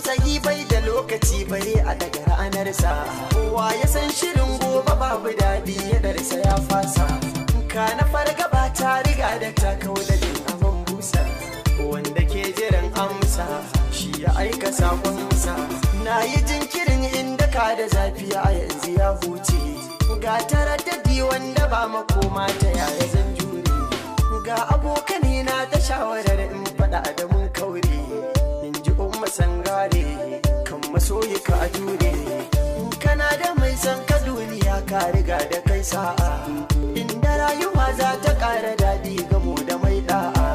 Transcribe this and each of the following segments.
tausayi bai da lokaci bare a daga ranarsa. Kowa ya san shirin gobe babu daɗi ya darsa ya fasa. Ka na fargaba ta riga da ta kauda jin abin busa. Wanda ke jiran amsa shi ya aika sakonsa. Na yi jinkirin inda ka da zafi a yanzu ya huce. Ga taraddadi wanda ba makoma ta yaya zan jure. Ga abokani na ta shawarar in faɗa da mun kaure. In ji umma sangare kan masoyi ka jure. Kana da mai san ka duniya ka riga da kai sa'a. Inda rayuwa za ta ƙara daɗi gamo da mai ɗa'a.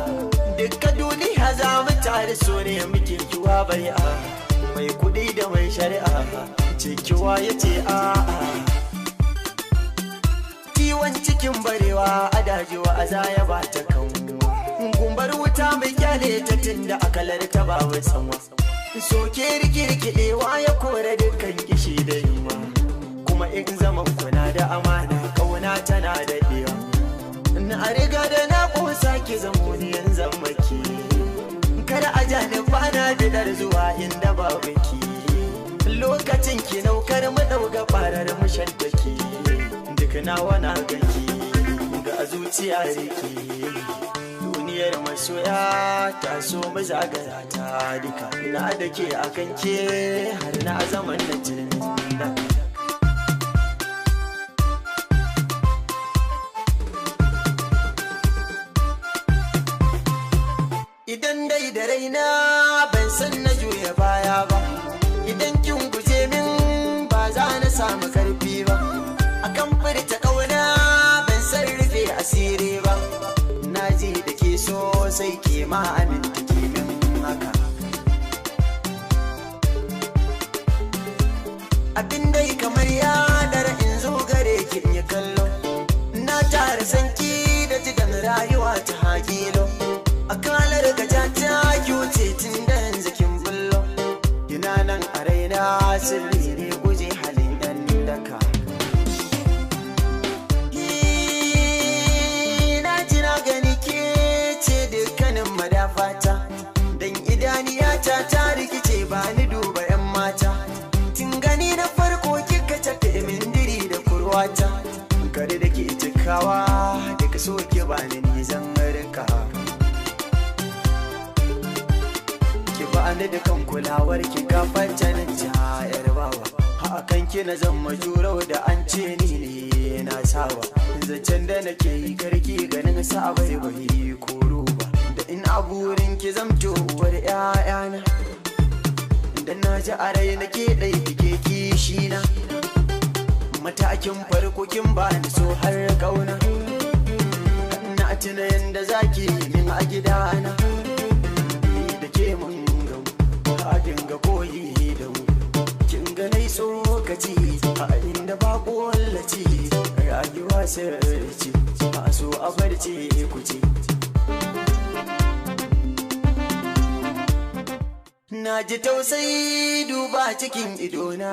Dukka duniya za mu tare so ne muke kiwa bai'a. Mai kuɗi da mai shari'a cikiwa ya ce a'a. Kiwon cikin barewa a dajewa a zaya ba ta kanwa. Gumbar wuta mai kyale ta tunda akalar ta ba wai sanwa. Soke rikirkiɗewa ya kore dukkan kishi da yunwa. Kuma in zaman kuna da amana kauna tana da ɗewa. Na riga da na ƙosa ki zamo ni yanzu maki. Kada a jani bana bidar zuwa inda babu ki. Lokacin ki naukar mu ɗauga farar mu shantaki. Duk nawa na ganki ga zuciya rike. Duniyar masoya ta so mu zagara ta duka. Na da ke a kanke har na zaman da jinda. Idan dai da raina ban san na juya baya ba. Idan kin guje min ba za na samu karfi ba. Akan furta kauna ban san rufe asiri ba. Na ji da ke so sai ke ma aminta ke min haka. Abin dai kamar ya dara in zo gare ki in yi kallo. Na tara sanki da jigan rayuwa ta hakilo. Akalar gaja ta kyuce tun da yanzu kin bullo. Ina nan a raina sirri ne guje halin ɗan daka. Na ji na gani ke ce dukkanin madafata. Dan idaniyata ta rikice ba ni duba 'yan mata. Tun gani na farko kika tafi min diri da kurwata. Kare da ke cikawa daga so ke ba ni zan rika. Bani da kan kulawar ki gafar janin jayar bawa. Hakan ki na zama jurau da an ce ni ne na sawa. Zancen da nake yi karki ganin sa bai bai ko roba. Da in aburin ki zamto uwar 'ya'yana. Da na ji a rai nake ɗai kike kishi na. Matakin farko kin bani so har kauna. Na tuna yanda zaki min a gidana. Da ke mun dinga koyi da mu. Kin ga nai tsokaci a inda ba wallaci. Rayuwa sirri a so a barci kuce. Na ji tausayi duba cikin idona.